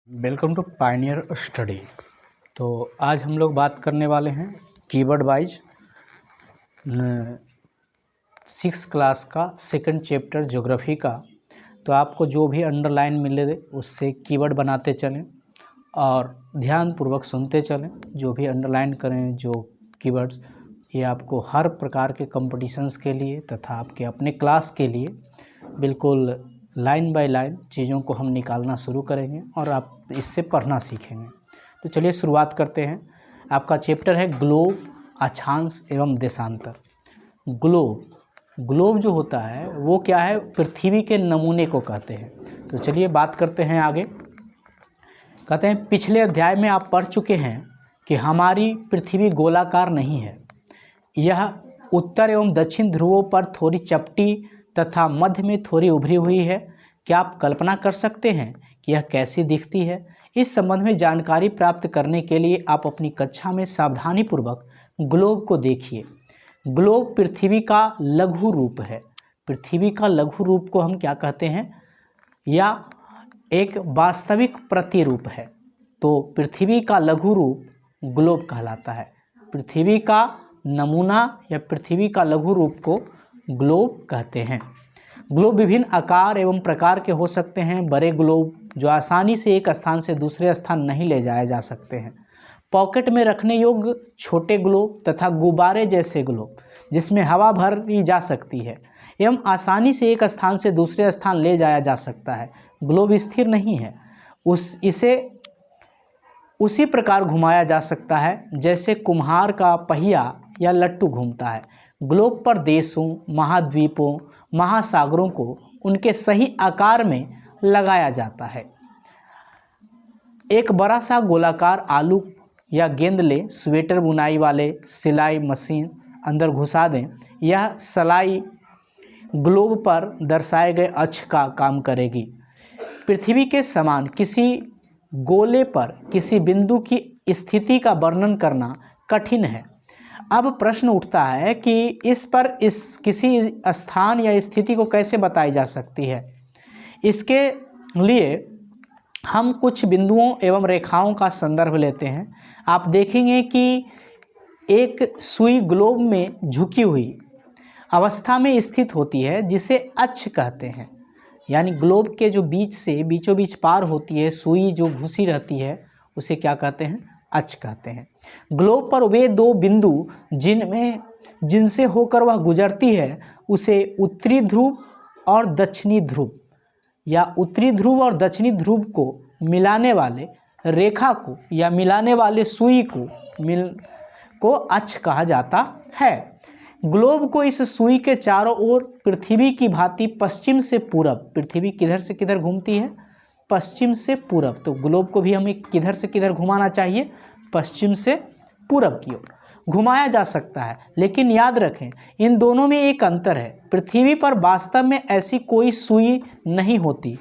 Welcome to Pioneer study. तो आज हम लोग बात करने वाले हैं कीवर्ड वाइज 6 क्लास का सेकंड चैप्टर ज्योग्राफी का। तो आपको जो भी अंडरलाइन मिले उससे कीवर्ड बनाते चलें और ध्यानपूर्वक सुनते चलें। जो भी अंडरलाइन करें जो कीवर्ड्स, ये आपको हर प्रकार के कंपटीशंस के लिए तथा आपके अपने क्लास के लिए बिल्कुल लाइन बाय लाइन चीज़ों को हम निकालना शुरू करेंगे और आप इससे पढ़ना सीखेंगे। तो चलिए शुरुआत करते हैं। आपका चैप्टर है ग्लोब, अक्षांश एवं देशांतर। ग्लोब जो होता है वो क्या है, पृथ्वी के नमूने को कहते हैं। तो चलिए बात करते हैं आगे। कहते हैं पिछले अध्याय में आप पढ़ चुके हैं कि हमारी पृथ्वी गोलाकार नहीं है। यह उत्तर एवं दक्षिण ध्रुवों पर थोड़ी चपटी तथा मध्य में थोड़ी उभरी हुई है। क्या आप कल्पना कर सकते हैं कि यह कैसी दिखती है? इस संबंध में जानकारी प्राप्त करने के लिए आप अपनी कक्षा में सावधानीपूर्वक ग्लोब को देखिए। ग्लोब पृथ्वी का लघु रूप है। पृथ्वी का लघु रूप को हम क्या कहते हैं? या एक वास्तविक प्रतिरूप है। तो पृथ्वी का लघु रूप ग्लोब कहलाता है। पृथ्वी का नमूना या पृथ्वी का लघु रूप को ग्लोब कहते हैं। ग्लोब विभिन्न आकार एवं प्रकार के हो सकते हैं। बड़े ग्लोब जो आसानी से एक स्थान से दूसरे स्थान नहीं ले जाए जा सकते हैं। पॉकेट में रखने योग्य छोटे ग्लोब तथा गुब्बारे जैसे ग्लोब जिसमें हवा भरी जा सकती है एवं आसानी से एक स्थान से दूसरे स्थान ले जाया जा सकता है। ग्लोब स्थिर नहीं है, इसे उसी प्रकार घुमाया जा सकता है जैसे कुम्हार का पहिया या लट्टू घूमता है। ग्लोब पर देशों, महाद्वीपों, महासागरों को उनके सही आकार में लगाया जाता है। एक बड़ा सा गोलाकार आलू या गेंद लें, स्वेटर बुनाई वाले सिलाई मशीन अंदर घुसा दें। यह सिलाई ग्लोब पर दर्शाए गए अक्ष का काम करेगी। पृथ्वी के समान किसी गोले पर किसी बिंदु की स्थिति का वर्णन करना कठिन है। अब प्रश्न उठता है कि इस किसी स्थान या स्थिति को कैसे बताई जा सकती है। इसके लिए हम कुछ बिंदुओं एवं रेखाओं का संदर्भ लेते हैं। आप देखेंगे कि एक सुई ग्लोब में झुकी हुई अवस्था में स्थित होती है जिसे अक्ष कहते हैं। यानी ग्लोब के जो बीच से बीचों बीच पार होती है सुई जो घुसी रहती है उसे क्या कहते हैं? अक्ष कहते हैं। ग्लोब पर वे दो बिंदु जिनसे होकर वह गुजरती है उसे उत्तरी ध्रुव और दक्षिणी ध्रुव या उत्तरी ध्रुव और दक्षिणी ध्रुव को मिलाने वाले रेखा को या मिलाने वाले सुई को अक्ष कहा जाता है। ग्लोब को इस सुई के चारों ओर पृथ्वी की भांति पश्चिम से पूरब, पृथ्वी किधर से किधर घूमती है? पश्चिम से पूरब। तो ग्लोब को भी हमें किधर से किधर घुमाना चाहिए? पश्चिम से पूरब की ओर घुमाया जा सकता है। लेकिन याद रखें इन दोनों में एक अंतर है। पृथ्वी पर वास्तव में ऐसी कोई सुई नहीं होती।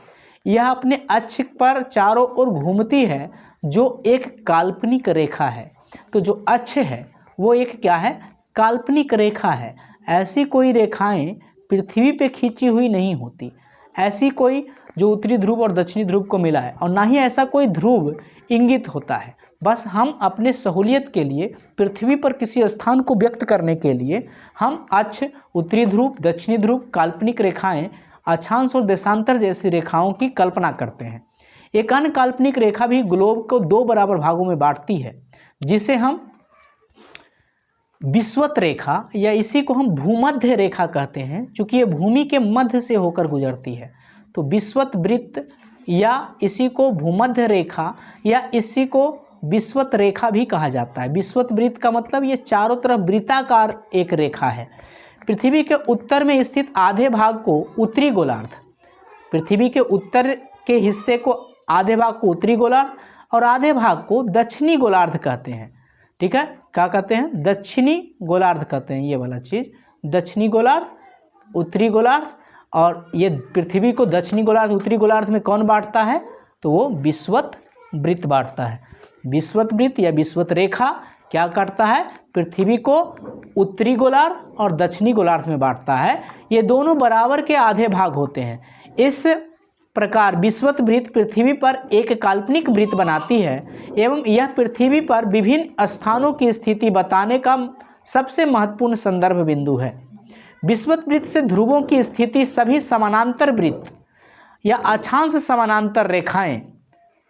यह अपने अक्ष पर चारों ओर घूमती है जो एक काल्पनिक रेखा है। तो जो अक्ष है वो एक क्या है? काल्पनिक रेखा है। ऐसी कोई रेखाएं पृथ्वी पे खींची हुई नहीं होती। ऐसी कोई जो उत्तरी ध्रुव और दक्षिणी ध्रुव को मिला है और ना ही ऐसा कोई ध्रुव इंगित होता है। बस हम अपने सहूलियत के लिए पृथ्वी पर किसी स्थान को व्यक्त करने के लिए हम अक्ष, उत्तरी ध्रुव, दक्षिणी ध्रुव, काल्पनिक रेखाएं, अक्षांश और देशांतर जैसी रेखाओं की कल्पना करते हैं। एक अन्य काल्पनिक रेखा भी ग्लोब को दो बराबर भागों में बांटती है जिसे हम विषुवत रेखा या इसी को हम भूमध्य रेखा कहते हैं क्योंकि ये भूमि के मध्य से होकर गुजरती है। तो विषुवत वृत्त या इसी को भूमध्य रेखा या इसी को विषुवत रेखा भी कहा जाता है। विषुवत वृत्त का मतलब ये चारों तरफ वृत्ताकार एक रेखा है। पृथ्वी के उत्तर में स्थित आधे भाग को उत्तरी गोलार्ध, पृथ्वी के उत्तर के हिस्से को आधे भाग को उत्तरी गोलार्ध और आधे भाग को दक्षिणी गोलार्ध कहते हैं। ठीक है, क्या कहते हैं? दक्षिणी गोलार्ध कहते हैं। ये वाला चीज़ दक्षिणी गोलार्ध, उत्तरी गोलार्ध। और ये पृथ्वी को दक्षिणी गोलार्ध उत्तरी गोलार्ध में कौन बांटता है? तो वो विषुवत वृत्त बांटता है। विषुवत वृत्त या विषुवत रेखा क्या करता है? पृथ्वी को उत्तरी गोलार्ध और दक्षिणी गोलार्ध में बांटता है। ये दोनों बराबर के आधे भाग होते हैं। इस प्रकार विषुवत वृत्त पृथ्वी पर एक काल्पनिक वृत्त बनाती है एवं यह पृथ्वी पर विभिन्न स्थानों की स्थिति बताने का सबसे महत्वपूर्ण संदर्भ बिंदु है। विषुवत वृत्त से ध्रुवों की स्थिति सभी समानांतर वृत्त या अक्षांश समानांतर रेखाएं,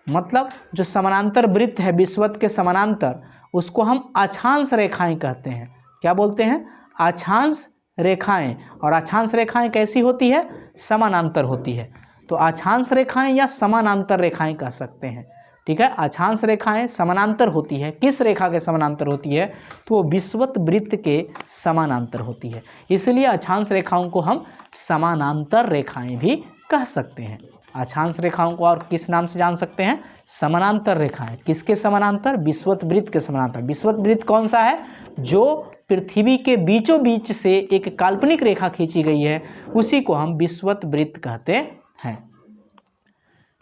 मतलब जो समानांतर वृत्त है विषुवत के समानांतर, उसको हम अक्षांश रेखाएं कहते हैं। क्या बोलते हैं? अक्षांश रेखाएं। और अक्षांश रेखाएं कैसी होती है? समानांतर होती है। तो अक्षांश रेखाएं या समानांतर रेखाएं कह सकते हैं। ठीक है, अक्षांश रेखाएं समानांतर होती है। किस रेखा के समानांतर होती है? तो वो विषुवत वृत्त के समानांतर होती है। इसलिए अक्षांश रेखाओं को हम समानांतर रेखाएं भी कह सकते हैं। अक्षांश रेखाओं को और किस नाम से जान सकते हैं? समानांतर रेखाएं। किसके समानांतर? विषुवत वृत्त के समानांतर। विषुवत वृत्त कौन सा है? जो पृथ्वी के बीचों बीच से एक काल्पनिक रेखा खींची गई है, उसी को हम विषुवत वृत्त कहते हैं।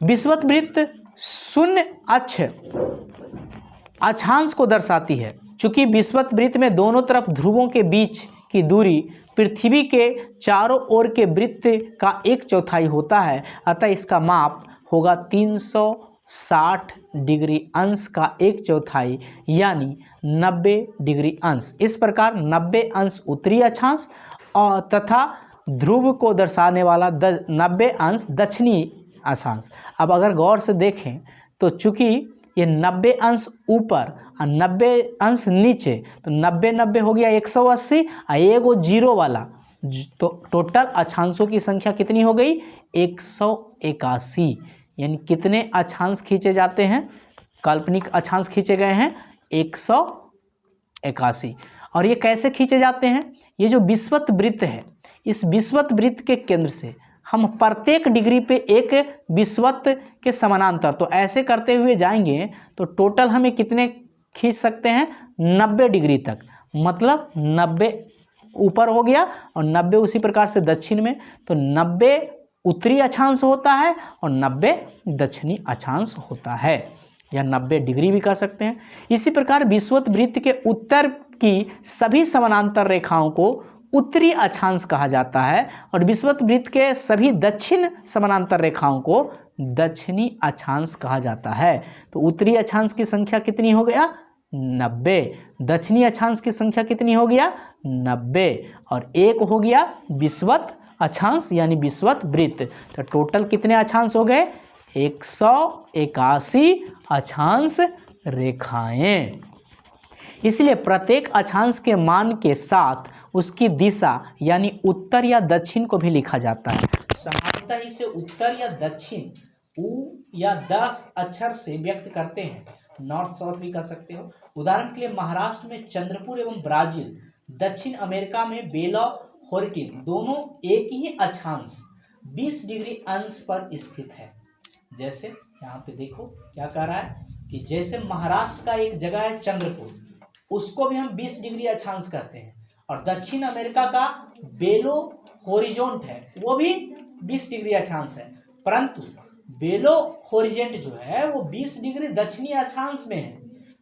विषुवत वृत्त शून्य अक्ष अक्षांश को दर्शाती है। चूंकि विषुवत वृत्त में दोनों तरफ ध्रुवों के बीच की दूरी पृथ्वी के चारों ओर के वृत्त का 1/4 होता है, अतः इसका माप होगा 360 डिग्री अंश का 1/4 यानी 90 डिग्री अंश। इस प्रकार 90 अंश उत्तरी अक्षांश और तथा ध्रुव को दर्शाने वाला 90 अंश दक्षिणी अक्षांश। अब अगर गौर से देखें तो चूंकि ये 90 अंश ऊपर और 90 अंश नीचे, तो 90 हो गया 180 और एगो जीरो वाला, तो टोटल अक्षांशों की संख्या कितनी हो गई? 181। यानी कितने अक्षांश खींचे जाते हैं? काल्पनिक अक्षांश खींचे गए हैं 181। और ये कैसे खींचे जाते हैं? ये जो विषुवत वृत्त है, इस विषुवत वृत्त के केंद्र से हम प्रत्येक डिग्री पे एक विषुवत के समानांतर, तो ऐसे करते हुए जाएंगे तो टोटल हमें कितने खींच सकते हैं? 90 डिग्री तक। मतलब 90 ऊपर हो गया और 90 उसी प्रकार से दक्षिण में, तो 90 उत्तरी अक्षांश होता है और 90 दक्षिणी अक्षांश होता है, या 90 डिग्री भी कह सकते हैं। इसी प्रकार विषुवत वृत्त के उत्तर की सभी समानांतर रेखाओं को उत्तरी अक्षांश कहा जाता है और विषुवत वृत्त के सभी दक्षिण समानांतर रेखाओं को दक्षिणी अक्षांश कहा जाता है। तो उत्तरी अक्षांश की संख्या कितनी हो गया? 90। दक्षिणी अक्षांश की संख्या कितनी हो गया? 90। और एक हो गया विषुवत अक्षांश यानी विषुवत वृत्त। तो टोटल कितने अक्षांश हो गए? 181 अक्षांश रेखाएं। इसलिए प्रत्येक अक्षांश के मान के साथ उसकी दिशा यानी उत्तर या दक्षिण को भी लिखा जाता है। सामान्यतः इसे उत्तर या दक्षिण उ या 10 अक्षर से व्यक्त करते हैं। नॉर्थ साउथ भी कह सकते हो। उदाहरण के लिए महाराष्ट्र में चंद्रपुर एवं ब्राजील, दक्षिण अमेरिका में बेलो होरिज़ोन, दोनों एक ही अक्षांश 20 डिग्री अंश पर स्थित है। जैसे यहाँ पे देखो क्या कह रहा है कि जैसे महाराष्ट्र का एक जगह है चंद्रपुर, उसको भी हम 20 डिग्री अक्षांश कहते हैं, और दक्षिण अमेरिका का बेलो होरिज़ोन है, वो भी 20 डिग्री अक्षांश है, परंतु बेलो होरिज़ोन जो है वो 20 डिग्री दक्षिणी अक्षांश में है,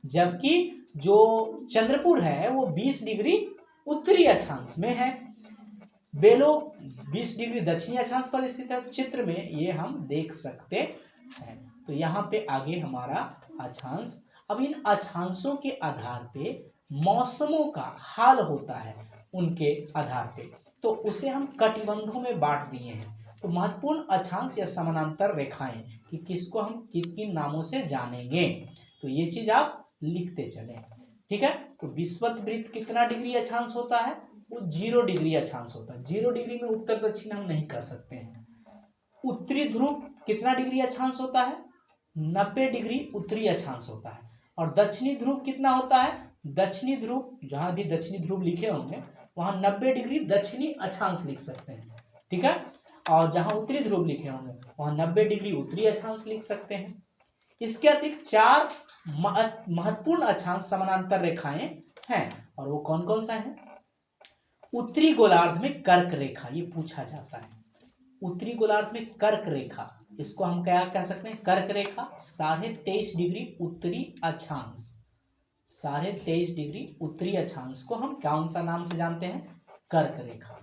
जबकि जो चंद्रपुर है वो 20 डिग्री उत्तरी अक्षांश में है। बेलो 20 डिग्री दक्षिणी अक्षांश पर स्थित है। चित्र में ये हम देख सकते हैं। तो यहाँ पे आगे हमारा अक्षांश, अब इन अक्षांशों के आधार पे मौसमों का हाल होता है उनके आधार पे, तो उसे हम कटिबंधों में बांट दिए हैं। तो महत्वपूर्ण अक्षांश या समानांतर रेखाएं कि किसको हम किन किन नामों से जानेंगे, तो ये चीज आप लिखते चलें। ठीक है, तो विषुवत वृत्त कितना डिग्री अक्षांश होता है? वो 0 डिग्री अक्षांश होता है। 0 डिग्री में उत्तर दक्षिण हम नहीं कर सकते हैं। उत्तरी ध्रुव कितना डिग्री अक्षांश होता है? 90 डिग्री उत्तरी अक्षांश होता है। और दक्षिणी ध्रुव कितना होता है? दक्षिणी ध्रुव, जहां भी दक्षिणी ध्रुव लिखे होंगे वहां 90 डिग्री दक्षिणी अक्षांश लिख सकते हैं। ठीक है, और जहां उत्तरी ध्रुव लिखे होंगे वहां 90 डिग्री उत्तरी अक्षांश लिख सकते हैं। इसके अतिरिक्त 4 महत्वपूर्ण अक्षांश समानांतर रेखाएं हैं, और वो कौन कौन सा है? उत्तरी गोलार्ध में कर्क रेखा, ये पूछा जाता है। उत्तरी गोलार्ध में कर्क रेखा, इसको हम क्या कह सकते हैं? कर्क रेखा 23.5 डिग्री उत्तरी अक्षांश, 23.5 डिग्री उत्तरी अक्षांश को हम कौन सा नाम से जानते हैं? कर्क रेखा।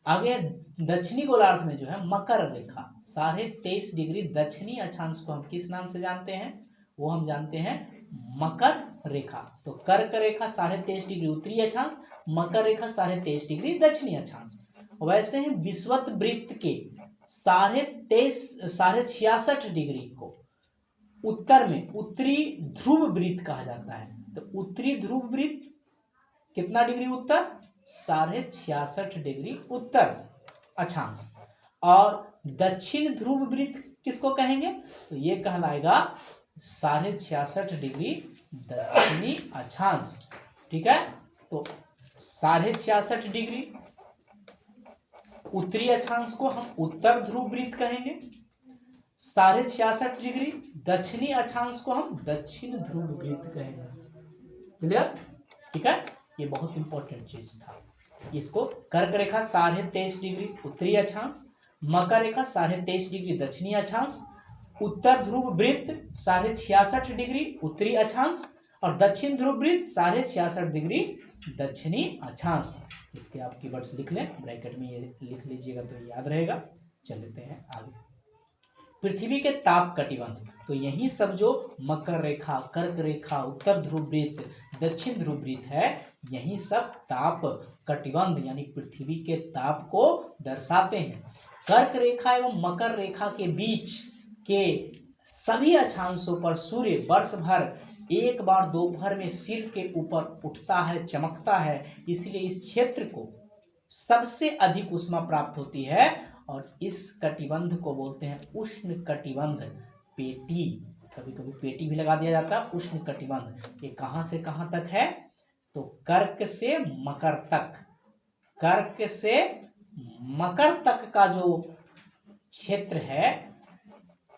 आगे दक्षिणी गोलार्ध में जो है मकर रेखा 23.5 डिग्री दक्षिणी अक्षांश को हम किस नाम से जानते हैं, वो हम जानते हैं मकर रेखा। तो कर्क रेखा 23.5 डिग्री उत्तरी अक्षांश, मकर रेखा 23.5 डिग्री दक्षिणी अक्षांश। वैसे ही विषुवत वृत्त के 66.5 डिग्री को उत्तर में उत्तरी ध्रुव वृत्त कहा जाता है। तो उत्तरी ध्रुव वृत्त कितना डिग्री उत्तर, 66.5 डिग्री उत्तर अक्षांश। और दक्षिण ध्रुव वृत्त किसको कहेंगे, तो ये कहलाएगा 66.5 डिग्री दक्षिणी अक्षांश। ठीक है, तो 66.5 डिग्री उत्तरी अक्षांश को हम उत्तर ध्रुव वृत्त कहेंगे, 66.5 डिग्री दक्षिणी अक्षांश को हम दक्षिण ध्रुव वृत्त कहेंगे। क्लियर? ठीक है, ये बहुत इंपॉर्टेंट चीज था। इसको कर्क रेखा 23.5 डिग्री उत्तरी अक्षांश, मकर रेखा 23.5 डिग्री दक्षिणी अक्षांश, उत्तर ध्रुव वृत्त 66.5 डिग्री उत्तरी अक्षांश और दक्षिण ध्रुव वृत्त 66.5 डिग्री दक्षिणी अक्षांश। इसके आप कीवर्ड्स लिख लें, ब्रैकेट में ये लिख लीजिएगा तो याद रहेगा। चल लेते हैं आगे। पृथ्वी के ताप कटिबंध, तो यही सब जो मकर रेखा, कर्क रेखा, उत्तर ध्रुव वृत्त, दक्षिण ध्रुव वृत्त है, यही सब ताप कटिबंध यानी पृथ्वी के ताप को दर्शाते हैं। कर्क रेखा एवं मकर रेखा के बीच के सभी अक्षांशों पर सूर्य वर्ष भर एक बार दोपहर में सिर के ऊपर उठता है, चमकता है, इसलिए इस क्षेत्र को सबसे अधिक ऊष्मा प्राप्त होती है और इस कटिबंध को बोलते हैं उष्ण कटिबंध पेटी। कभी कभी पेटी भी लगा दिया जाता है। उष्ण कटिबंध ये कहां से कहां तक है, तो कर्क से मकर तक, कर्क से मकर तक का जो क्षेत्र है,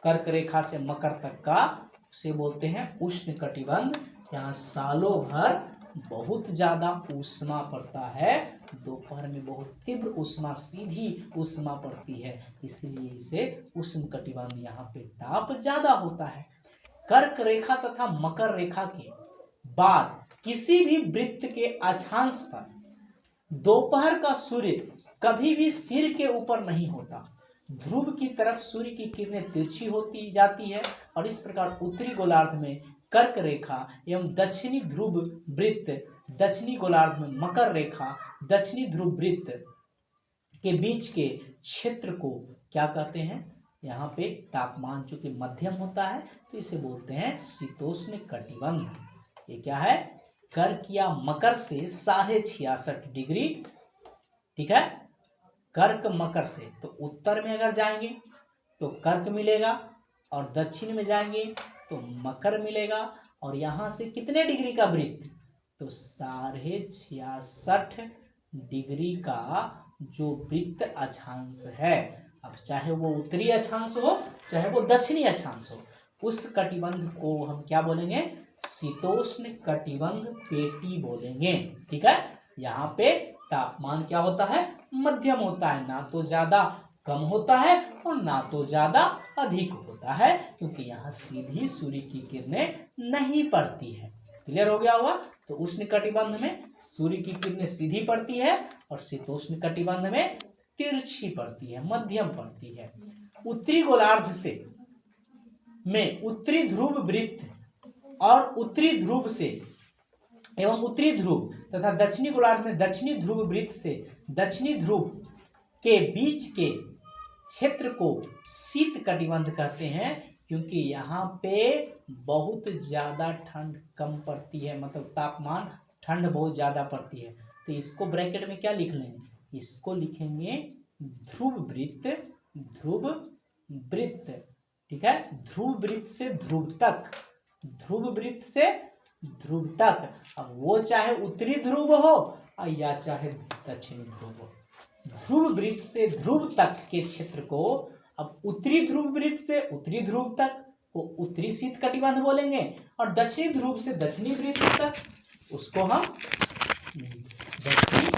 कर्क रेखा से मकर तक का, उसे बोलते हैं उष्ण कटिबंध। यहाँ सालों भर बहुत ज्यादा ऊष्मा पड़ता है, दोपहर में बहुत तीव्र ऊष्मा, सीधी ऊष्मा पड़ती है, इसलिए इसे उष्ण कटिबंध, यहाँ पे ताप ज्यादा होता है। कर्क रेखा तथा मकर रेखा के बाद किसी भी वृत्त के अक्षांश पर दोपहर का सूर्य कभी भी सिर के ऊपर नहीं होता, ध्रुव की तरफ सूर्य की किरणें तिरछी होती जाती है और इस प्रकार उत्तरी गोलार्ध में कर्क रेखा एवं दक्षिणी ध्रुव वृत्त, दक्षिणी गोलार्ध में मकर रेखा, दक्षिणी ध्रुव वृत्त के बीच के क्षेत्र को क्या कहते हैं, यहाँ पे तापमान चूंकि मध्यम होता है तो इसे बोलते हैं शीतोष्ण कटिबंध। ये क्या है, कर्क या मकर से 66.5 डिग्री। ठीक है, कर्क मकर से, तो उत्तर में अगर जाएंगे तो कर्क मिलेगा और दक्षिण में जाएंगे तो मकर मिलेगा। और यहाँ से कितने डिग्री का वृत्त, तो 66.5 डिग्री का जो वृत्त अक्षांश है, अब चाहे वो उत्तरी अक्षांश हो चाहे वो दक्षिणी अक्षांश हो, उस कटिबंध को हम क्या बोलेंगे, शीतोष्ण कटिबंध पेटी बोलेंगे। ठीक है, यहाँ पे तापमान क्या होता है, मध्यम होता है, ना तो ज्यादा कम होता है और ना तो ज्यादा अधिक होता है, क्योंकि यहाँ सीधी सूर्य की किरणें नहीं पड़ती है। क्लियर हो गया होगा। तो उष्ण कटिबंध में सूर्य की किरणें सीधी पड़ती है और शीतोष्ण कटिबंध में तिरछी पड़ती है, मध्यम पड़ती है। उत्तरी गोलार्ध से में उत्तरी ध्रुव वृत्त और उत्तरी ध्रुव से एवं उत्तरी ध्रुव तथा दक्षिणी गोलार्ध में दक्षिणी ध्रुव वृत्त से दक्षिणी ध्रुव के बीच के क्षेत्र को शीत कटिबंध कहते हैं, क्योंकि यहाँ पे बहुत ज्यादा ठंड कम पड़ती है, मतलब तापमान ठंड बहुत ज्यादा पड़ती है। तो इसको ब्रैकेट में क्या लिख लेंगे, इसको लिखेंगे ध्रुव वृत्त, ध्रुव वृत्त। ठीक है, ध्रुव वृत्त से ध्रुव तक, ध्रुव वृत्त से ध्रुव तक। अब वो चाहे उत्तरी ध्रुव हो या चाहे दक्षिणी ध्रुव हो, ध्रुव वृत्त से ध्रुव तक के क्षेत्र को, अब उत्तरी ध्रुव वृत्त से उत्तरी ध्रुव तक को उत्तरी शीत कटिबंध बोलेंगे और दक्षिणी ध्रुव से दक्षिणी वृत्त तक उसको हम दक्षिणी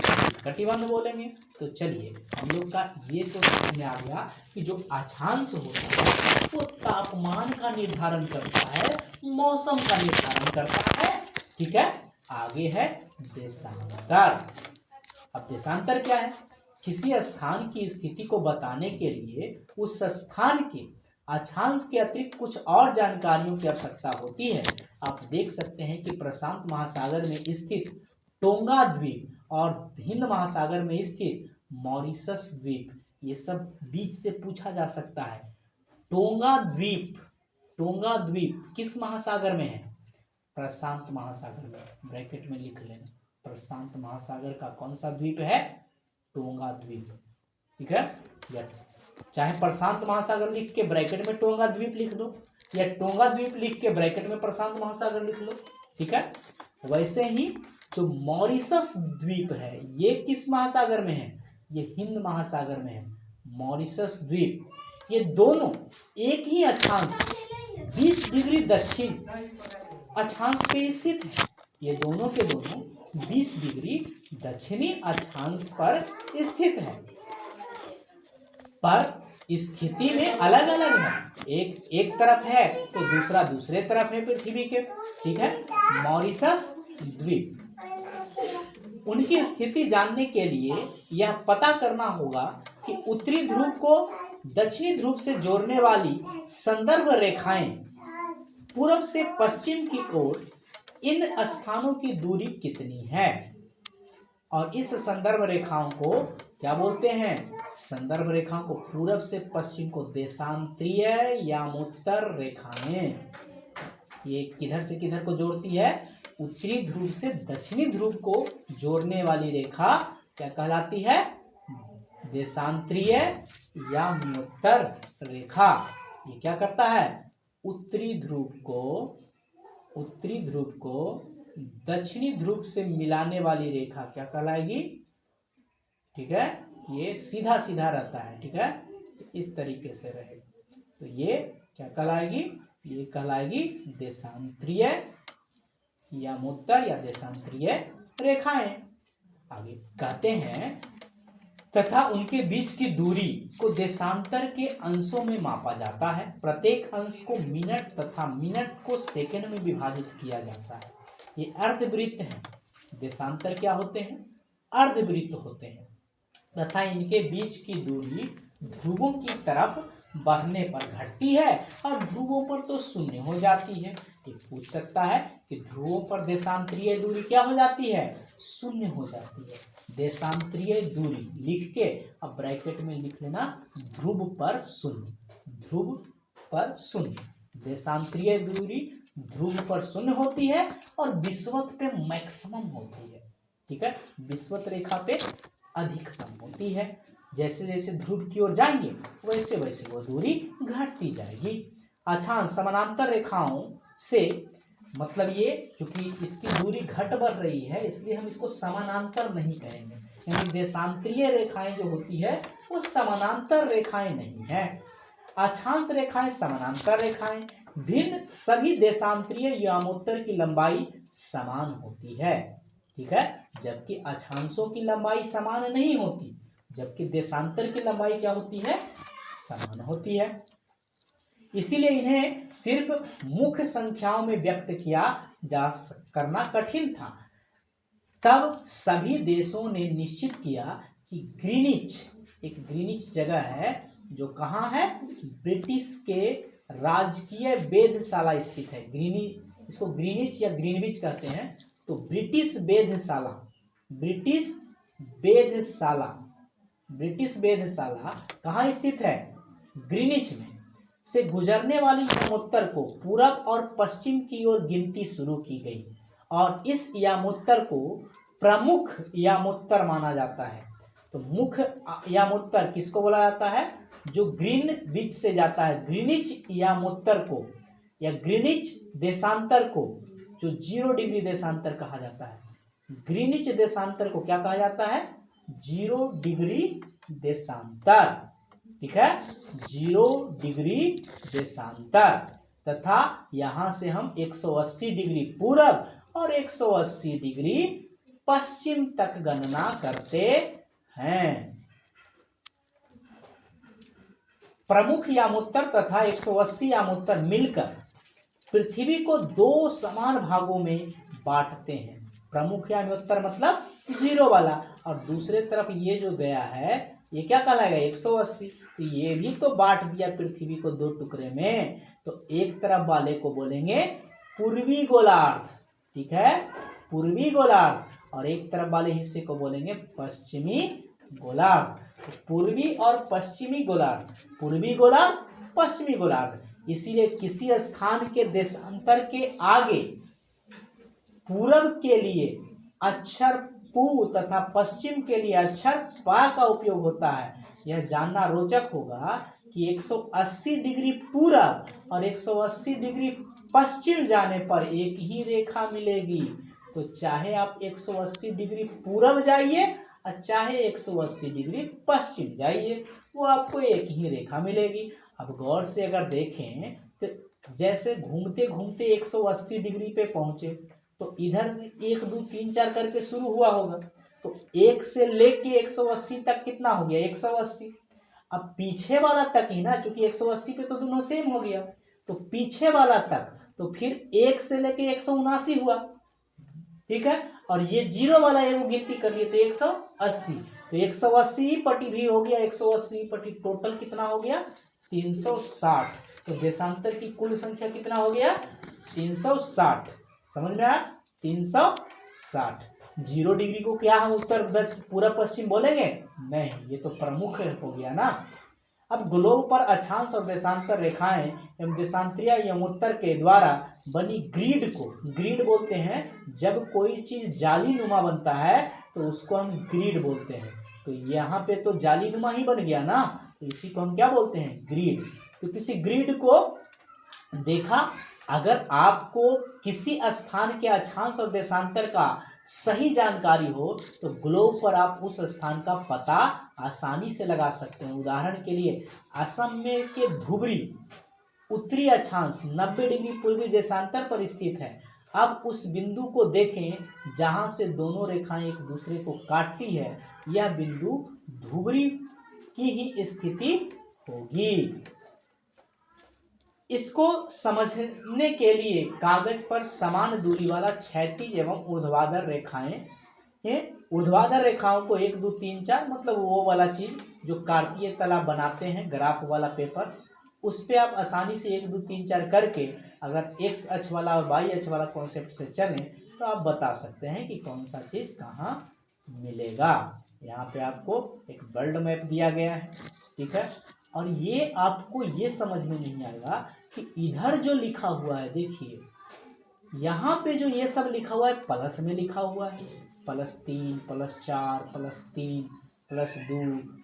कटिबंध बोलेंगे। तो चलिए हम लोग का ये तो समझ में आ गया कि जो अक्षांश होता है वो तापमान का निर्धारण करता है, मौसम का निर्धारण करता है। ठीक है, आगे है देशांतर। अब देशांतर क्या है, किसी स्थान की स्थिति को बताने के लिए उस स्थान के अक्षांश के अतिरिक्त कुछ और जानकारियों की आवश्यकता होती है। आप देख सकते हैं कि प्रशांत महासागर में स्थित टोंगा द्वीप और हिंद महासागर में स्थित मॉरिशस द्वीप, ये सब बीच से पूछा जा सकता है। टोंगा द्वीप किस महासागर में है? प्रशांत महासागर में। ब्रैकेट में लिख लेना, प्रशांत महासागर का कौन सा द्वीप है? टोंगा द्वीप। ठीक है, या चाहे प्रशांत महासागर लिख के ब्रैकेट में टोंगा द्वीप लिख दो, या टोंगा द्वीप लिख के ब्रैकेट में प्रशांत महासागर लिख लो। ठीक है, वैसे ही जो मॉरिशस द्वीप है ये किस महासागर में है? ये हिंद महासागर में है। मॉरिशस द्वीप, ये दोनों एक ही अक्षांश 20 डिग्री दक्षिण अक्षांश पे स्थित है। ये दोनों के दोनों 20 डिग्री दक्षिणी अक्षांश पर स्थित है, पर स्थिति में अलग अलग है। एक तरफ है तो दूसरा दूसरे तरफ है पृथ्वी के। ठीक है, मॉरिशस द्वीप, उनकी स्थिति जानने के लिए यह पता करना होगा कि उत्तरी ध्रुव को दक्षिणी ध्रुव से जोड़ने वाली संदर्भ रेखाएं पूर्व से पश्चिम की ओर इन स्थानों की दूरी कितनी है, और इस संदर्भ रेखाओं को क्या बोलते हैं? संदर्भ रेखाओं को पूर्व से पश्चिम को देशांतरीय यामोत्तर रेखाएं। ये किधर से किधर को जोड़ती है? उत्तरी ध्रुव से दक्षिणी ध्रुव को जोड़ने वाली रेखा क्या कहलाती है? देशांतरीय यामोत्तर रेखा। ये क्या करता है? उत्तरी ध्रुव को दक्षिणी ध्रुव से मिलाने वाली रेखा क्या कहलाएगी? ठीक है, ये सीधा सीधा रहता है। ठीक है, इस तरीके से रहे तो ये क्या कहलाएगी? ये कहलाएगी देशांतरीय यामोत्तर या देशांतरीय रेखाएं। आगे कहते हैं तथा उनके बीच की दूरी को देशांतर के अंशों में मापा जाता है। प्रत्येक अंश को मिनट तथा मिनट को सेकंड में विभाजित किया जाता है। ये अर्धवृत्त हैं। देशांतर क्या होते हैं? अर्धवृत्त होते हैं तथा इनके बीच की दूरी ध्रुवों की तरफ बढ़ने पर घटती है और ध्रुवों पर तो शून्य हो जाती है। ये पूछ सकता है कि ध्रुवों पर देशांतरीय दूरी क्या हो जाती है? शून्य हो जाती है। देशांतरीय दूरी लिख के अब ब्रैकेट में लिख लेना ध्रुव पर शून्य, ध्रुव पर शून्य। देशांतरीय दूरी ध्रुव पर शून्य होती है और विषुवत पे मैक्सिमम होती है। ठीक है, विषुवत रेखा पे अधिकतम होती है। जैसे जैसे ध्रुव की ओर जाएंगे वैसे वैसे वो दूरी घटती जाएगी। अक्षांश समानांतर रेखाओं से मतलब ये क्योंकि इसकी दूरी घट बढ़ रही है इसलिए हम इसको समानांतर नहीं कहेंगे, यानी देशांतरीय रेखाएं जो होती है वो समानांतर रेखाएं नहीं है। अक्षांश रेखाएं समानांतर रेखाएं, भिन्न सभी देशांतरीय यामोत्तर की लंबाई समान होती है। ठीक है, जबकि अक्षांशों की लंबाई समान नहीं होती, जबकि देशांतर की लंबाई क्या होती है? समान होती है। इसीलिए इन्हें सिर्फ मुख्य संख्याओं में व्यक्त किया जा करना कठिन था। तब सभी देशों ने निश्चित किया कि ग्रीनिच, एक ग्रीनिच जगह है जो कहाँ है? ब्रिटिश के राजकीय वेधशाला स्थित है। इसको ग्रीनिच या ग्रीनविच कहते हैं। तो ब्रिटिश वेधशाला कहाँ स्थित है? ग्रीनिच में। से गुजरने वाली यामोत्तर को पूरब और पश्चिम की ओर गिनती शुरू की गई और इस यामोत्तर को प्रमुख यामोत्तर माना जाता है। तो मुख्य यामोत्तर किसको बोला जाता है? जो ग्रीनविच से जाता है। ग्रीनिच यामोत्तर को या ग्रीनिच देशांतर को, जो 0 डिग्री देशांतर कहा जाता है, ग्रीनिच देशांतर को क्या कहा जाता है? 0 डिग्री देशांतर। ठीक है, 0 डिग्री देशांतर। तथा यहां से हम 180 डिग्री पूरब और 180 डिग्री पश्चिम तक गणना करते हैं। प्रमुख यामोत्तर तथा 180 यामोत्तर मिलकर पृथ्वी को 2 समान भागों में बांटते हैं। प्रमुख यामोत्तर मतलब जीरो वाला, और दूसरे तरफ ये जो गया है ये क्या कहलाएगा 180। तो ये भी तो बांट दिया पृथ्वी को दो टुकड़े में, तो एक तरफ वाले को बोलेंगे पूर्वी गोलार्ध, ठीक है, पूर्वी गोलार्ध, और एक तरफ वाले हिस्से को बोलेंगे पश्चिमी गोलार्ध। तो पूर्वी और पश्चिमी गोलार्ध, पूर्वी गोलार्ध, पश्चिमी गोलार्ध। इसीलिए किसी स्थान के देशांतर के आगे पूरब के लिए अक्षर पू तथा पश्चिम के लिए अक्षर पा का उपयोग होता है। यह जानना रोचक होगा कि 180 डिग्री पूरब और 180 डिग्री पश्चिम जाने पर एक ही रेखा मिलेगी। तो चाहे आप 180 डिग्री पूरब जाइए और चाहे 180 डिग्री पश्चिम जाइए, वो आपको एक ही रेखा मिलेगी। अब गौर से अगर देखें तो जैसे घूमते घूमते 180 डिग्री पे पहुंचे, तो इधर से 1 2 3 4 करके शुरू हुआ होगा, तो 1 से लेके 180 तक कितना हो गया 180। अब पीछे वाला तक ही ना, चूंकि 180 पे तो दोनों सेम हो गया, तो पीछे वाला तक, तो फिर 1 से लेके 179 हुआ, ठीक है, और ये जीरो वाला एगो गिनती कर लिए तो 180, तो 180 पट्टी भी हो गया, 180 पट्टी टोटल कितना हो गया 360। तो देशांतर की कुल संख्या कितना हो गया 360, समझ में आया 360। 0 डिग्री को क्या हम उत्तर पूरब पश्चिम बोलेंगे? नहीं, ये तो प्रमुख हो गया ना। अब ग्लोब पर अक्षांश और देशांतर रेखाएं एवं देशांतरीय यमोत्तर के द्वारा बनी ग्रिड को ग्रिड बोलते हैं। जब कोई चीज जाली नुमा बनता है तो उसको हम ग्रिड बोलते हैं। तो यहाँ पे तो जाली नुमा ही बन गया ना, तो इसी को हम क्या बोलते हैं ग्रिड। तो किसी ग्रिड को देखा, अगर आपको किसी स्थान के अक्षांश और देशांतर का सही जानकारी हो तो ग्लोब पर आप उस स्थान का पता आसानी से लगा सकते हैं। उदाहरण के लिए असम में के धुबरी उत्तरी अक्षांश 90 डिग्री पूर्वी देशांतर पर स्थित है। अब उस बिंदु को देखें जहां से दोनों रेखाएं एक दूसरे को काटती है, यह बिंदु धुबरी की ही स्थिति होगी। इसको समझने के लिए कागज पर समान दूरी वाला क्षैतिज एवं ऊर्ध्वाधर रेखाएं, ऊर्ध्वाधर रेखाओं को 1 2 3 4 मतलब वो वाला चीज जो कार्तीय तला बनाते हैं ग्राफ वाला पेपर, उस पे आप आसानी से 1 2 3 4 करके अगर एक्स अक्ष वाला और वाई अक्ष वाला कॉन्सेप्ट से चलें तो आप बता सकते हैं कि कौन सा चीज कहाँ मिलेगा। यहाँ पे आपको एक वर्ल्ड मैप दिया गया है, ठीक है, और ये आपको ये समझ में नहीं आएगा कि इधर जो लिखा हुआ है, देखिए यहाँ पे जो ये सब लिखा हुआ है प्लस में लिखा हुआ है, +3 +4 +3 +2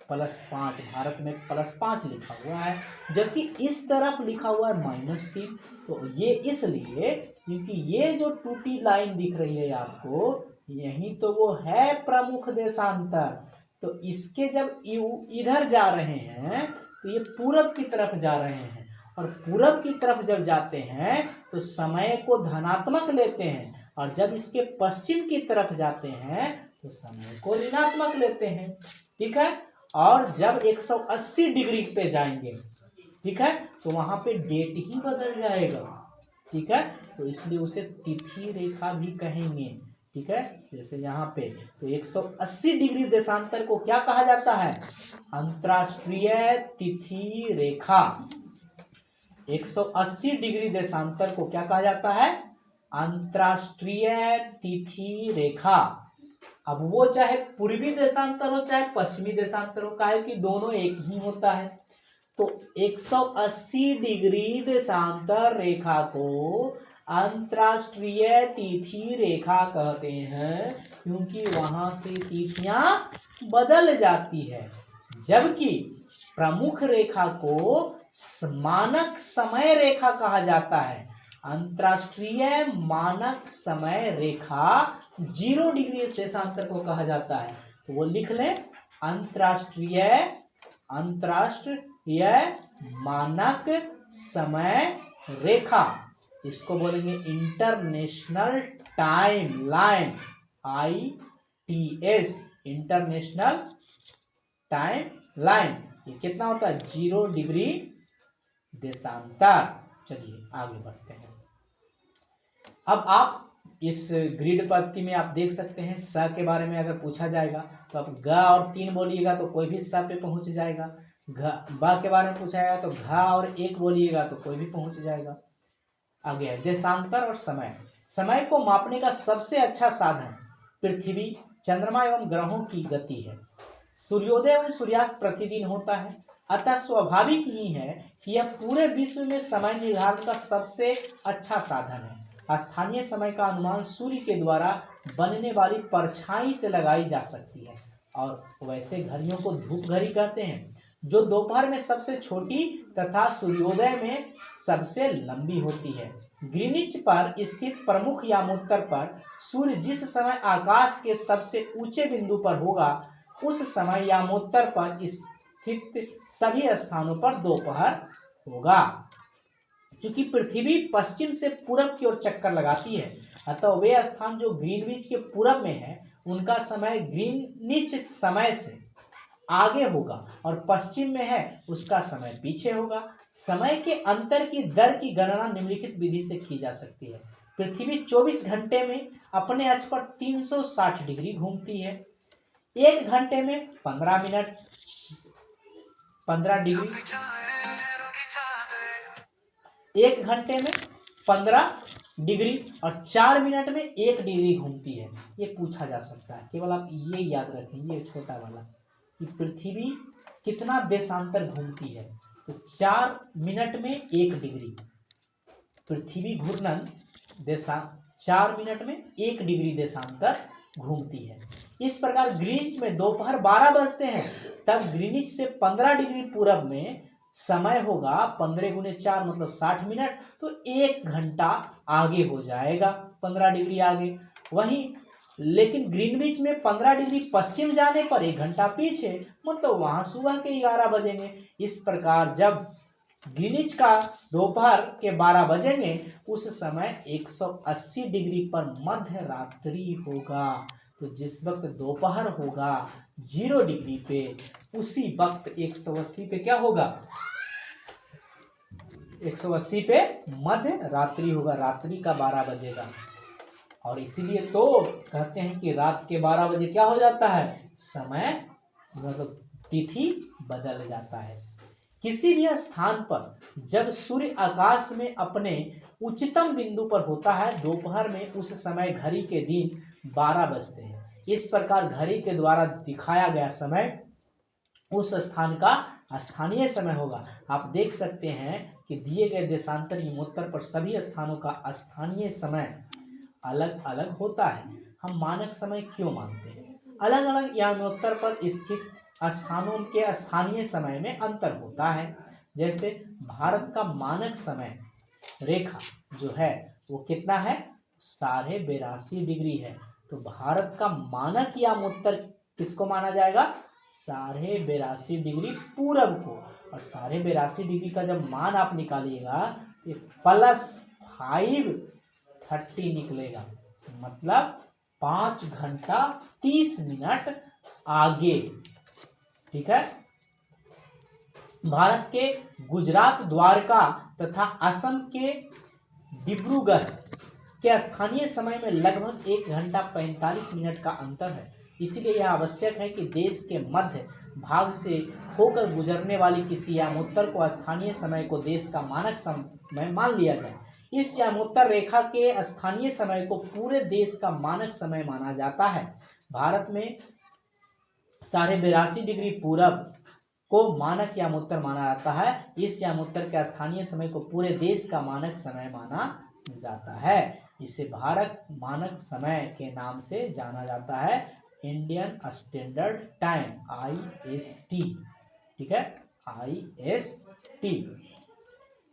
+5, भारत में +5 लिखा हुआ है, जबकि इस तरफ लिखा हुआ है -3। तो ये इसलिए क्योंकि ये जो टूटी लाइन दिख रही है आपको, यही तो वो है प्रमुख देशांतर। तो इसके जब इधर जा रहे हैं तो ये पूरब की तरफ जा रहे हैं, और पूरब की तरफ जब जाते हैं तो समय को धनात्मक लेते हैं, और जब इसके पश्चिम की तरफ जाते हैं तो समय को ऋणात्मक लेते हैं, ठीक है। और जब 180 डिग्री पे जाएंगे, ठीक है, तो वहां पे डेट ही बदल जाएगा, ठीक है, तो इसलिए उसे तिथि रेखा भी कहेंगे, ठीक है। जैसे यहाँ पे तो 180 डिग्री देशांतर को क्या कहा जाता है? अंतरराष्ट्रीय तिथि रेखा। 180 डिग्री देशांतर को क्या कहा जाता है? अंतरराष्ट्रीय तिथि रेखा। अब वो चाहे पूर्वी देशांतर हो चाहे पश्चिमी देशांतर हो, काहे कि दोनों एक ही होता है। तो 180 डिग्री देशांतर रेखा को अंतरराष्ट्रीय तिथि रेखा कहते हैं, क्योंकि वहां से तिथियां बदल जाती है। जबकि प्रमुख रेखा को मानक समय रेखा कहा जाता है। अंतरराष्ट्रीय मानक समय रेखा 0 डिग्री देशांतर को कहा जाता है। तो वो लिख लें, अंतरराष्ट्रीय मानक समय रेखा, इसको बोलेंगे international time line, ITS, international time line. ये कितना होता है? 0 डिग्री देशांतर। चलिए आगे बढ़ते हैं। अब आप इस ग्रिड पद्धति में आप देख सकते हैं स के बारे में अगर पूछा जाएगा तो आप ग और 3 बोलिएगा तो कोई भी स पे पहुंच जाएगा। ब के बारे में पूछा जाएगा तो घ और 1 बोलिएगा तो कोई भी पहुंच जाएगा। आगे है देशांतर और समय। समय को मापने का सबसे अच्छा साधन पृथ्वी, चंद्रमा एवं ग्रहों की गति है। सूर्योदय एवं सूर्यास्त प्रतिदिन होता है, अतः स्वाभाविक ही है कि यह पूरे विश्व में समय निर्धारण का सबसे अच्छा साधन है। स्थानीय समय का अनुमान सूर्य के द्वारा बनने वाली परछाई से लगाई जा सकती है। और वैसे घड़ियों को धूप घड़ी कहते हैं, जो दोपहर में सबसे छोटी तथा सूर्योदय में सबसे लंबी होती है। ग्रीनिच पर स्थित प्रमुख यामोत्तर पर सूर्य जिस समय आकाश के सबसे ऊंचे बिंदु पर होगा, उस समय यामोत्तर पर स्थित सभी स्थानों पर दोपहर होगा। चूंकि पृथ्वी पश्चिम से पूरब की ओर चक्कर लगाती है, अतः वे स्थान जो ग्रीनविच के पूरब में है उनका समय ग्रीनिच समय से आगे होगा और पश्चिम में है उसका समय पीछे होगा। समय के अंतर की दर की गणना निम्नलिखित विधि से की जा सकती है। पृथ्वी 24 घंटे में अपने अक्ष पर 360 डिग्री घूमती है। 1 घंटे में 15 मिनट 15 डिग्री, 1 घंटे में 15 डिग्री और 4 मिनट में 1 डिग्री घूमती है। ये पूछा जा सकता है, केवल आप ये याद रखें, ये छोटा वाला कि पृथ्वी कितना देशांतर घूमती है। तो 4 मिनट में 1 डिग्री पृथ्वी घूर्णन 4 मिनट में 1 डिग्री देशांतर घूमती है। इस प्रकार ग्रीनिच में दोपहर 12 बजते हैं, तब ग्रीनिच से 15 डिग्री पूरब में समय होगा 15 गुने 4 मतलब 60 मिनट, तो 1 घंटा आगे हो जाएगा, 15 डिग्री आगे। वहीं लेकिन ग्रीनविच में 15 डिग्री पश्चिम जाने पर 1 घंटा पीछे, मतलब वहां सुबह के 11 बजेंगे। इस प्रकार जब ग्रीनिच का दोपहर के 12 बजेंगे उस समय 180 डिग्री पर मध्य रात्रि होगा। तो जिस वक्त दोपहर होगा 0 डिग्री पे, उसी वक्त 180 पे क्या होगा, 180 पे मध्य रात्रि होगा, रात्रि का 12 बजेगा। और इसीलिए तो कहते हैं कि रात के 12 बजे क्या हो जाता है, समय मतलब तिथि बदल जाता है। किसी भी स्थान पर जब सूर्य आकाश में अपने उच्चतम बिंदु पर होता है दोपहर में, उस समय घड़ी के दिन 12 बजते हैं। इस प्रकार घड़ी के द्वारा दिखाया गया समय उस स्थान का स्थानीय समय होगा। आप देख सकते हैं कि दिए गए देशांतर यामोत्तर पर सभी स्थानों का स्थानीय समय अलग अलग होता है। हम मानक समय क्यों मानते हैं? अलग अलग यामोत्तर पर स्थित स्थानों के स्थानीय समय में अंतर होता है। जैसे भारत का मानक समय रेखा जो है वो कितना है, 82.5 डिग्री है। तो भारत का मानक यामोत्तर किसको माना जाएगा, 82.5 डिग्री पूरब को। और 82.5 डिग्री का जब मान आप निकालिएगा तो +530 निकलेगा, मतलब 5 घंटा 30 मिनट आगे। ठीक है। भारत के गुजरात द्वारका तथा असम के डिब्रूगढ़ के स्थानीय समय में लगभग 1 घंटा 45 मिनट का अंतर है। इसीलिए यह आवश्यक है कि देश के मध्य भाग से होकर गुजरने वाली किसी यामोत्तर को स्थानीय समय को देश का मानक समय मान लिया जाए। इस यामोत्तर रेखा के स्थानीय समय को पूरे देश का मानक समय माना जाता है। भारत में 82.5 डिग्री पूरब को मानक यामोत्तर माना जाता है। इस यामोत्तर के स्थानीय समय को पूरे देश का मानक समय माना जाता है। इसे भारत मानक समय के नाम से जाना जाता है, इंडियन स्टैंडर्ड टाइम IST। ठीक है, IST।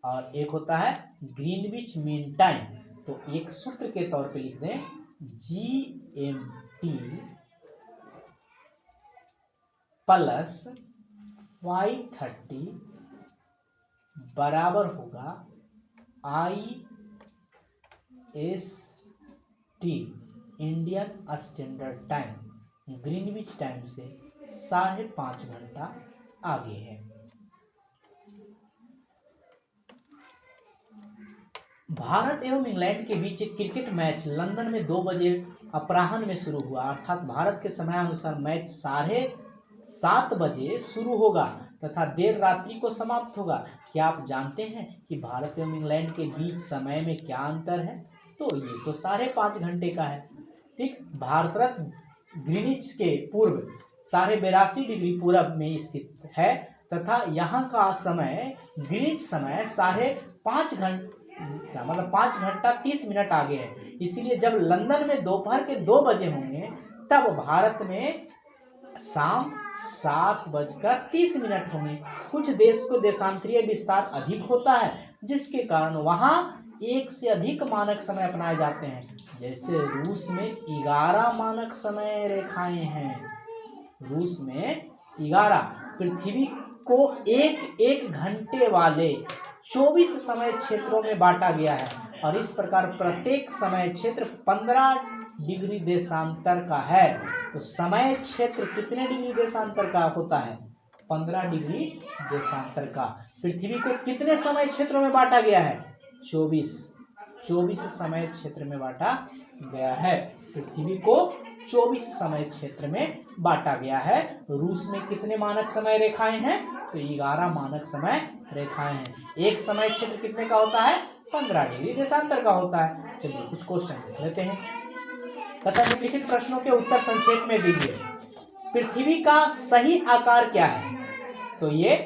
और एक होता है ग्रीनविच मीन टाइम, तो एक सूत्र के तौर पे लिख दें GMT + 530 बराबर होगा IST Indian standard time. Greenwich time से 5.5 घंटा आगे है। भारत एवं इंग्लैंड के बीच एक क्रिकेट मैच लंदन में 2 बजे अपराह्न में शुरू हुआ। अर्थात भारत के समयानुसार मैच 7:30 बजे शुरू होगा तथा देर रात्रि को समाप्त होगा। क्या आप जानते हैं कि भारत एवं इंग्लैंड के बीच समय में क्या अंतर है? तो ये तो 5.5 घंटे का है। ठीक, भारत रत्न ग्रीनिच के पूर्व 82.5 डिग्री पूरब में स्थित है तथा यहाँ का समय ग्रीनिच समय 5.5 घंटा मतलब 5 घंटा 30 मिनट आगे है। इसीलिए जब लंदन में दोपहर के 2 बजे होंगे तब भारत में शाम 7:30 होंगे। कुछ देश को देशांतरीय विस्तार अधिक होता है जिसके कारण वहाँ एक से अधिक मानक समय अपनाए जाते हैं। जैसे रूस में 11 मानक समय रेखाएं हैं। रूस में 11। पृथ्वी को एक घंटे वाले 24 समय क्षेत्रों में बांटा गया है और इस प्रकार प्रत्येक समय क्षेत्र 15 डिग्री देशांतर का है। तो समय क्षेत्र कितने डिग्री देशांतर का होता है? 15 डिग्री देशांतर का। पृथ्वी को कितने समय क्षेत्रों में बांटा गया है? 24 समय क्षेत्र में बांटा गया है। पृथ्वी को 24 समय क्षेत्र में बांटा गया है। रूस में कितने मानक समय रेखाएं हैं? तो 11 मानक समय रेखाएं हैं। एक समय क्षेत्र कितने का होता है? 15 डिग्री देशांतर का होता है। चलिए कुछ क्वेश्चन देख लेते हैं। तथा निम्नलिखित प्रश्नों के उत्तर संक्षेप में दीजिए। पृथ्वी का सही आकार क्या है? तो ये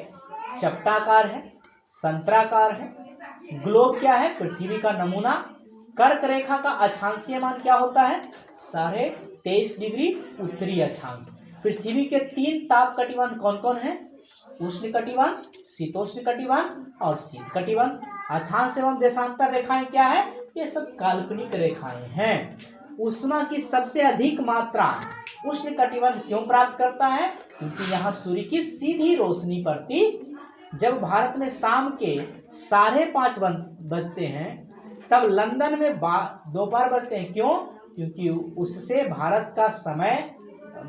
चपटाकार है, संतराकार है। ग्लोब क्या है? पृथ्वी का नमूना। कर्क रेखा का अक्षांशीय मान क्या होता है? 23.5 डिग्री उत्तरी अक्षांश। पृथ्वी के 3 ताप कटिबंध कौन कौन है? उष्ण कटिबंध, शीतोष्ण कटिबंध और शीत कटिबंध। अक्षांश एवं देशांतर रेखाएं क्या है? ये सब काल्पनिक रेखाएं हैं। उष्मा की सबसे अधिक मात्रा उष्ण कटिबंध क्यों प्राप्त करता है? क्योंकि यहाँ सूर्य की सीधी रोशनी पड़ती। जब भारत में शाम के 5:30 बजते हैं तब लंदन में दोपहर बजते हैं। क्यों? क्योंकि उससे भारत का समय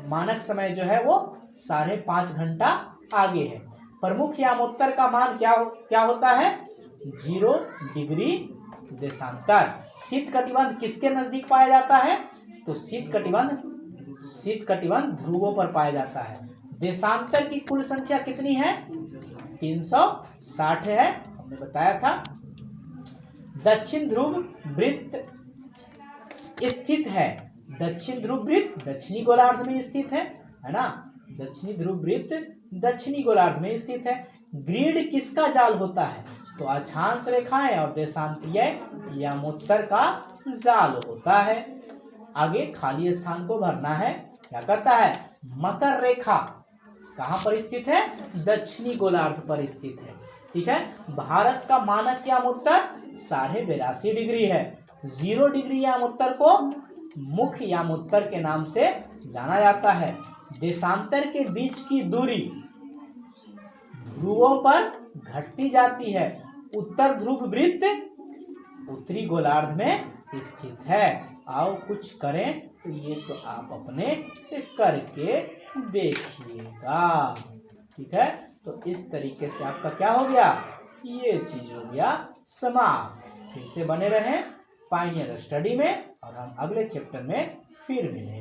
मानक समय जो है वो 5.5 घंटा आगे है। प्रमुख यामोत्तर का मान क्या होता है? 0 डिग्री देशांतर। शीत कटिबंध किसके नजदीक पाया जाता है? तो शीत कटिबंध ध्रुवों पर पाया जाता है। देशांतर की कुल संख्या कितनी है? 360 है, हमने बताया था। दक्षिण ध्रुव वृत्त स्थित है। दक्षिण ध्रुव वृत्त दक्षिणी गोलार्ध में स्थित है ना? दक्षिणी ध्रुव वृत्त दक्षिणी गोलार्ध में स्थित है। ग्रीड किसका जाल होता है? तो अक्षांश रेखाएं और देशांतरीय यामोत्तर का जाल होता है। आगे खाली स्थान को भरना है। क्या करता है? मकर रेखा कहाँ पर स्थित है? दक्षिणी गोलार्ध पर स्थित है। ठीक है। भारत का मानक यामोत्तर 82.5 डिग्री है। 0 डिग्री यामोत्तर को मुख्य यामोत्तर के नाम से जाना जाता है। देशांतर के बीच की दूरी ध्रुवों पर घटती जाती है। उत्तर ध्रुव वृत्त उत्तरी गोलार्ध में स्थित है। आओ कुछ करें तो ये तो आप अपने से करके देखिएगा। ठीक है, तो इस तरीके से आपका क्या हो गया? ये चीज हो गया समाप्त। फिर से बने रहें पाइनियर स्टडी में और हम अगले चैप्टर में फिर मिलेंगे।